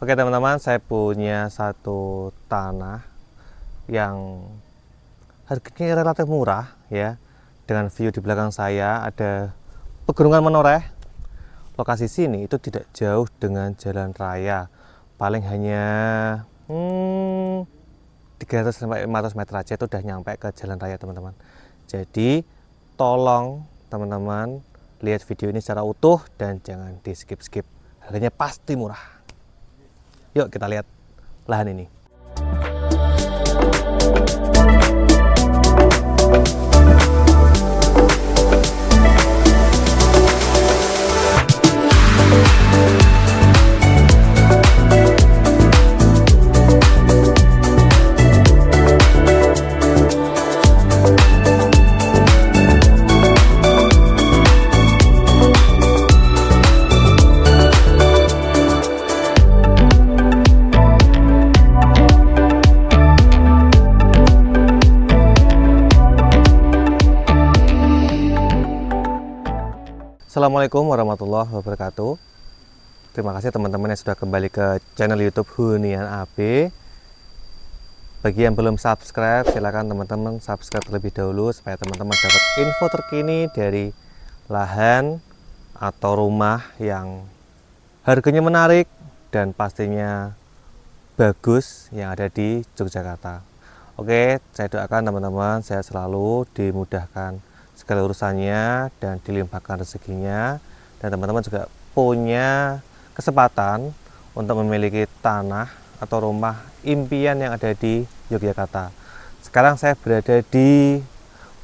Oke teman-teman, saya punya satu tanah yang harganya relatif murah ya. Dengan view di belakang saya ada pegunungan menoreh. Lokasi sini itu tidak jauh dengan jalan raya. Paling hanya 300 sampai 500 meter aja itu udah nyampe ke jalan raya teman-teman. Jadi tolong teman-teman lihat video ini secara utuh dan jangan di skip-skip. Harganya pasti murah. Yuk kita lihat lahan ini. Assalamualaikum warahmatullahi wabarakatuh. Terima kasih teman-teman yang sudah kembali ke channel YouTube Hunian AB. Bagi yang belum subscribe, silakan teman-teman subscribe terlebih dahulu supaya teman-teman dapat info terkini dari lahan atau rumah yang harganya menarik dan pastinya bagus yang ada di Yogyakarta. Oke, saya doakan teman-teman saya selalu dimudahkan segala urusannya dan dilimpahkan rezekinya, dan teman-teman juga punya kesempatan untuk memiliki tanah atau rumah impian yang ada di Yogyakarta. Sekarang saya berada di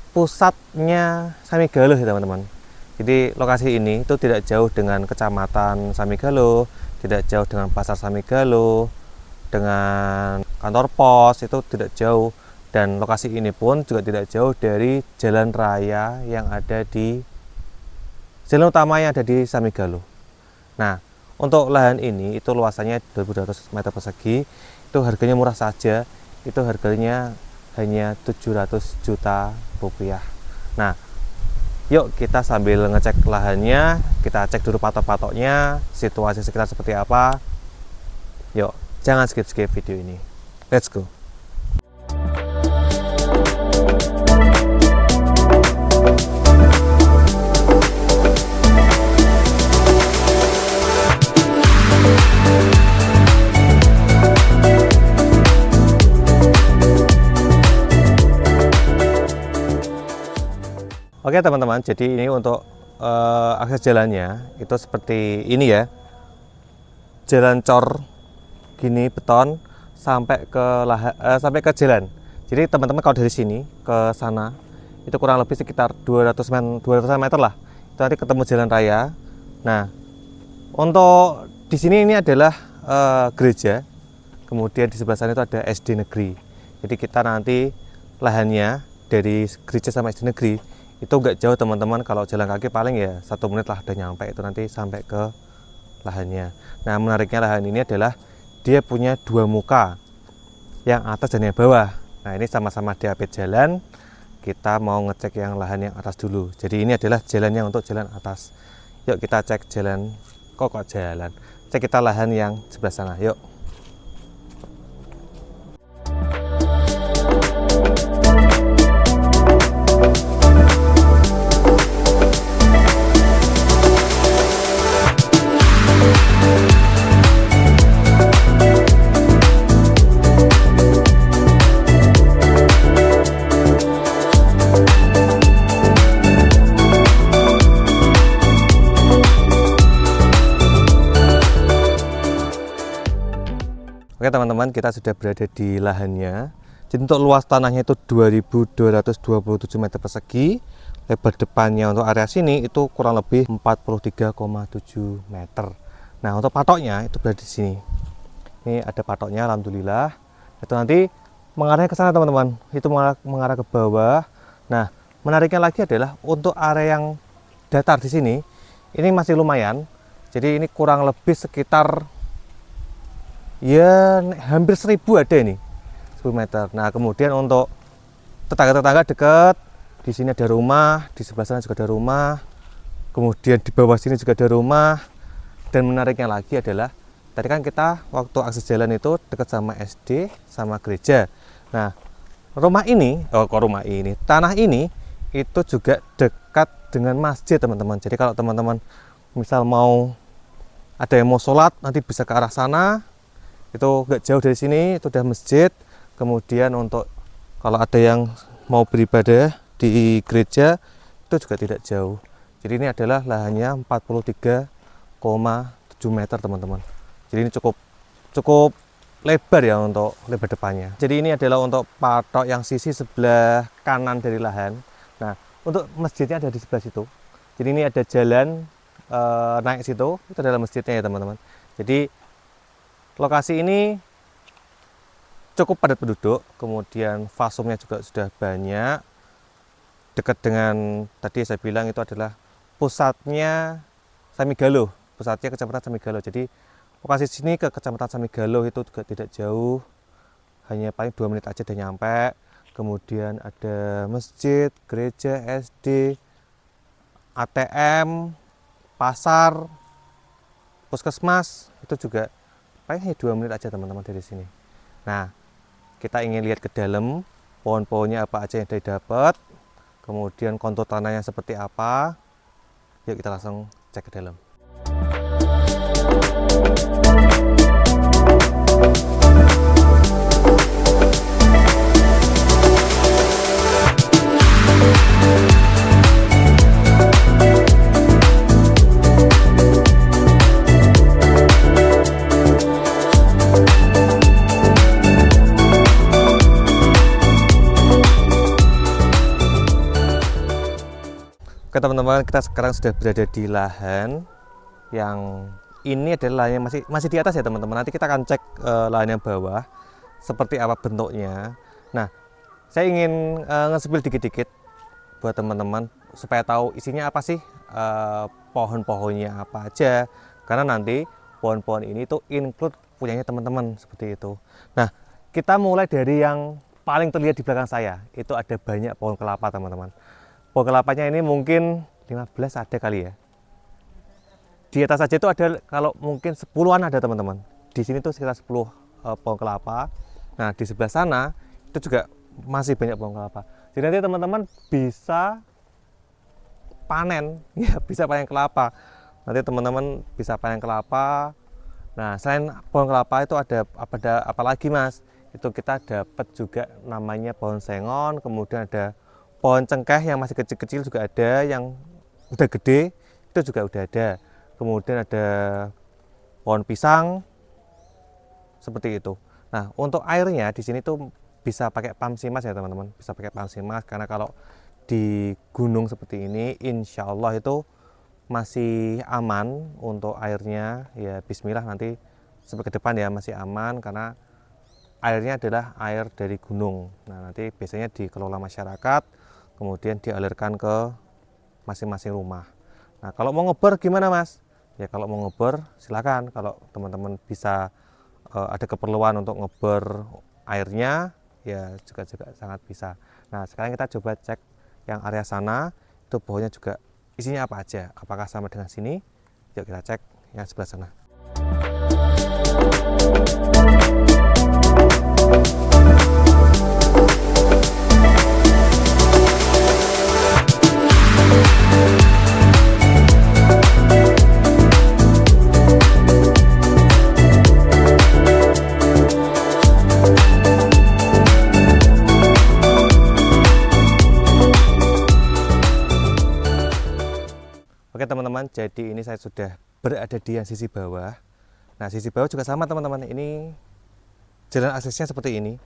pusatnya Samigalo ya teman-teman. Jadi lokasi ini itu tidak jauh dengan kecamatan Samigalo, tidak jauh dengan pasar Samigalo, dengan kantor pos itu tidak jauh. Dan lokasi ini pun juga tidak jauh dari jalan raya yang ada di jalan utama yang ada di Samigalo. Nah, untuk lahan ini itu luasannya 2.200 meter persegi, itu harganya murah saja, itu harganya hanya 700 juta rupiah. Nah, yuk kita sambil ngecek lahannya, kita cek dulu patok-patoknya, situasi sekitar seperti apa. Yuk, jangan skip-skip video ini. Let's go. Oke teman-teman, jadi ini untuk akses jalannya itu seperti ini ya, jalan cor gini beton sampai ke jalan. Jadi teman-teman kalau dari sini ke sana itu kurang lebih sekitar 200 meter lah, itu nanti ketemu jalan raya. Nah, untuk di sini ini adalah gereja, kemudian di sebelah sana itu ada SD negeri. Jadi kita nanti lahannya dari gereja sama SD negeri itu nggak jauh teman-teman, kalau jalan kaki paling ya 1 menit lah udah nyampe itu nanti sampai ke lahannya. Nah, menariknya lahan ini adalah dia punya 2 muka, yang atas dan yang bawah. Nah, ini sama-sama diapit jalan. Kita mau ngecek yang lahan yang atas dulu. Jadi ini adalah jalannya untuk jalan atas. Yuk kita cek jalan, kok jalan, cek kita lahan yang sebelah sana. Yuk. Oke teman-teman, kita sudah berada di lahannya. Jadi untuk luas tanahnya itu 2.227 meter persegi. Lebar depannya untuk area sini itu kurang lebih 43,7 meter. Nah, untuk patoknya itu berada di sini. Ini ada patoknya, alhamdulillah. Itu nanti mengarahnya ke sana teman-teman. Itu mengarah ke bawah. Nah, menariknya lagi adalah untuk area yang datar di sini, ini masih lumayan. Jadi ini kurang lebih sekitar ya hampir 1000 ada ini, 10 meter. Nah, kemudian untuk tetangga-tetangga dekat, di sini ada rumah, di sebelah sana juga ada rumah, kemudian di bawah sini juga ada rumah. Dan menariknya lagi adalah tadi kan kita waktu akses jalan itu dekat sama SD sama gereja. Nah, rumah ini, tanah ini itu juga dekat dengan masjid teman-teman. Jadi kalau teman-teman misal mau ada yang mau sholat nanti bisa ke arah sana, itu gak jauh dari sini, itu udah masjid. Kemudian untuk kalau ada yang mau beribadah di gereja itu juga tidak jauh. Jadi ini adalah lahannya 43,7 meter teman-teman. Jadi ini cukup lebar ya untuk lebar depannya. Jadi ini adalah untuk patok yang sisi sebelah kanan dari lahan. Nah, untuk masjidnya ada di sebelah situ. Jadi ini ada jalan naik situ, itu adalah masjidnya ya teman-teman. Jadi lokasi ini cukup padat penduduk, kemudian fasumnya juga sudah banyak. Dekat dengan tadi saya bilang itu adalah pusatnya Samigalo, pusatnya Kecamatan Samigalo. Jadi lokasi sini ke Kecamatan Samigalo itu juga tidak jauh, hanya paling 2 menit aja udah nyampe. Kemudian ada masjid, gereja, SD, ATM, pasar, puskesmas, itu juga paling hanya 2 menit aja teman-teman dari sini. Nah, kita ingin lihat ke dalam, pohon-pohonnya apa aja yang didapat, kemudian kontur tanahnya seperti apa. Yuk kita langsung cek ke dalam. Oke teman-teman, kita sekarang sudah berada di lahan yang ini adalah lahan yang masih di atas ya teman-teman. Nanti kita akan cek lahan yang bawah seperti apa bentuknya. Nah, saya ingin nge-spill dikit-dikit buat teman-teman supaya tahu isinya apa sih, pohon-pohonnya apa aja. Karena nanti pohon-pohon ini tuh include punyanya teman-teman seperti itu. Nah, kita mulai dari yang paling terlihat di belakang saya. Itu ada banyak pohon kelapa teman-teman. Pohon kelapanya ini mungkin 15 ada kali ya. Di atas saja itu ada, kalau mungkin 10-an ada teman-teman. Di sini tuh sekitar 10 pohon kelapa. Nah, di sebelah sana itu juga masih banyak pohon kelapa. Jadi nanti teman-teman bisa panen, ya bisa panen kelapa. Nanti teman-teman bisa panen kelapa. Nah, selain pohon kelapa itu ada apa lagi Mas? Itu kita dapat juga namanya pohon sengon, kemudian ada pohon cengkeh yang masih kecil-kecil juga ada, yang udah gede itu juga udah ada. Kemudian ada pohon pisang seperti itu. Nah, untuk airnya di sini tuh bisa pakai pamsimas ya teman-teman, bisa pakai pamsimas karena kalau di gunung seperti ini insya Allah itu masih aman untuk airnya. Ya bismillah nanti sampai ke depan ya masih aman karena airnya adalah air dari gunung. Nah, nanti biasanya dikelola masyarakat, kemudian dialirkan ke masing-masing rumah. Nah, kalau mau ngebor gimana Mas? Ya kalau mau ngebor silakan. Kalau teman-teman bisa ada keperluan untuk ngebor airnya, ya juga sangat bisa. Nah, sekarang kita coba cek yang area sana, itu pohonnya juga isinya apa aja. Apakah sama dengan sini? Yuk kita cek yang sebelah sana. Oke teman-teman, jadi ini saya sudah berada di yang sisi bawah. Nah, sisi bawah juga sama teman-teman. Ini jalan aksesnya seperti ini.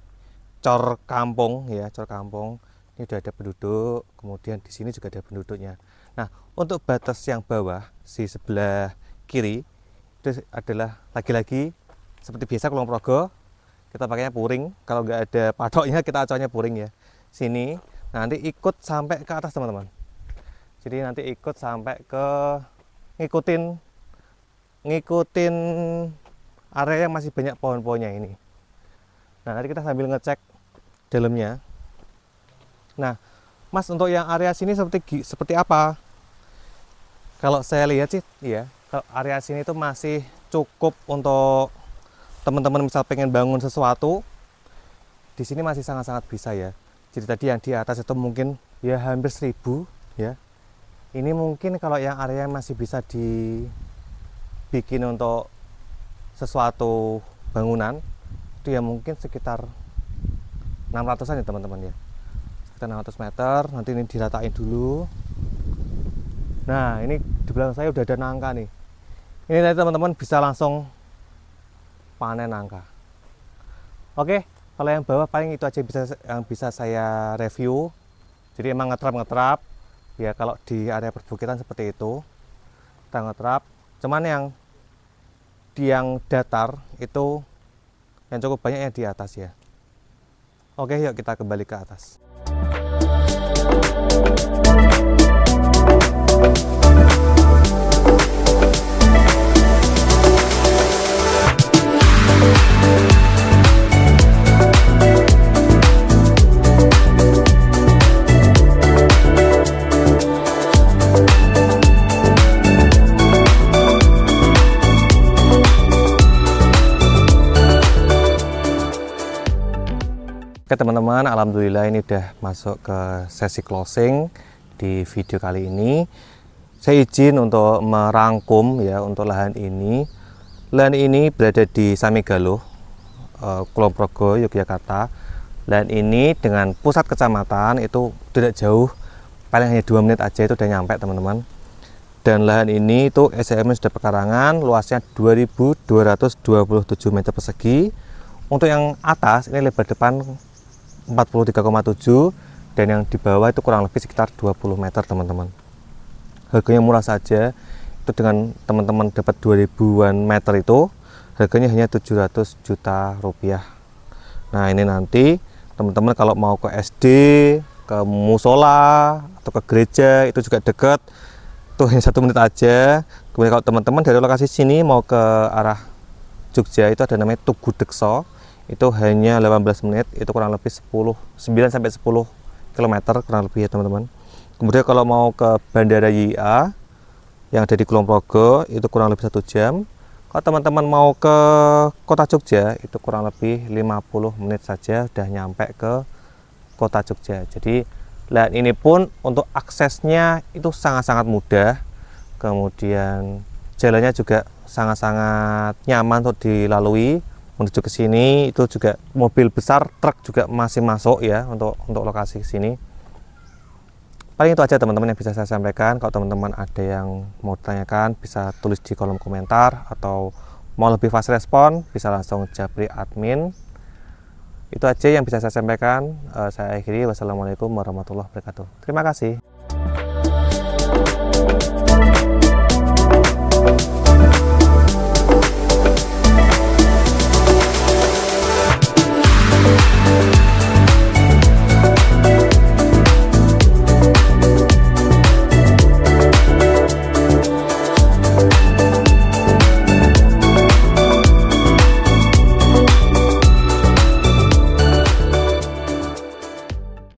Cor kampung ya, cor kampung. Ini udah ada penduduk, kemudian di sini juga ada penduduknya. Nah, untuk batas yang bawah, di sebelah kiri, itu adalah lagi-lagi seperti biasa Kulon Progo. Kita pakainya puring, kalau nggak ada patoknya kita acuannya puring ya. Sini, nanti ikut sampai ke atas teman-teman. Jadi nanti ikut sampai ke ngikutin area yang masih banyak pohon-pohonnya ini. Nah, nanti kita sambil ngecek dalamnya. Nah, Mas, untuk yang area sini seperti apa? Kalau saya lihat sih, ya, kalau area sini itu masih cukup untuk teman-teman misal pengen bangun sesuatu. Di sini masih sangat-sangat bisa ya. Jadi tadi yang di atas itu mungkin ya hampir 1000 ya. Ini mungkin kalau yang area masih bisa dibikin untuk sesuatu bangunan itu ya mungkin sekitar 600-an ya teman-teman ya. Sekitar 600 meter, nanti ini diratain dulu. Nah, ini di belakang saya udah ada nangka nih. Ini nanti teman-teman bisa langsung panen nangka. Oke, kalau yang bawah paling itu aja yang bisa saya review. Jadi emang ngetrap ya, kalau di area perbukitan seperti itu kita ngetrap. Cuman yang datar itu yang cukup banyak yang di atas ya. Oke, yuk kita kembali ke atas. Oke teman-teman, alhamdulillah ini udah masuk ke sesi closing di video kali ini. Saya izin untuk merangkum ya untuk lahan ini. Lahan ini berada di Samigaluh, Kulon Progo, Yogyakarta. Lahan ini dengan pusat kecamatan itu tidak jauh, paling hanya 2 menit aja itu udah nyampe teman-teman. Dan lahan ini itu SCM sudah pekarangan, luasnya 2227 meter persegi. Untuk yang atas ini lebar depan 43,7 dan yang di bawah itu kurang lebih sekitar 20 meter teman-teman. Harganya murah saja, itu dengan teman-teman dapat 2000-an meter itu harganya hanya 700 juta rupiah. Nah ini nanti teman-teman kalau mau ke SD, ke musola atau ke gereja itu juga dekat, itu hanya 1 menit aja. Kemudian kalau teman-teman dari lokasi sini mau ke arah Jogja itu ada namanya Tugu Dekso, itu hanya 18 menit, itu kurang lebih 9 sampai 10 km kurang lebih ya teman-teman. Kemudian kalau mau ke Bandara YIA yang ada di Kulon Progo itu kurang lebih 1 jam. Kalau teman-teman mau ke kota Jogja itu kurang lebih 50 menit saja sudah nyampe ke kota Jogja. Jadi lahan ini pun untuk aksesnya itu sangat-sangat mudah. Kemudian jalannya juga sangat-sangat nyaman untuk dilalui. Menuju ke sini itu juga mobil besar, truk juga masih masuk ya untuk lokasi sini. Paling itu aja teman-teman yang bisa saya sampaikan. Kalau teman-teman ada yang mau tanyakan bisa tulis di kolom komentar, atau mau lebih fast respon bisa langsung japri admin. Itu aja yang bisa saya sampaikan. Saya akhiri, wassalamualaikum warahmatullahi wabarakatuh. Terima kasih.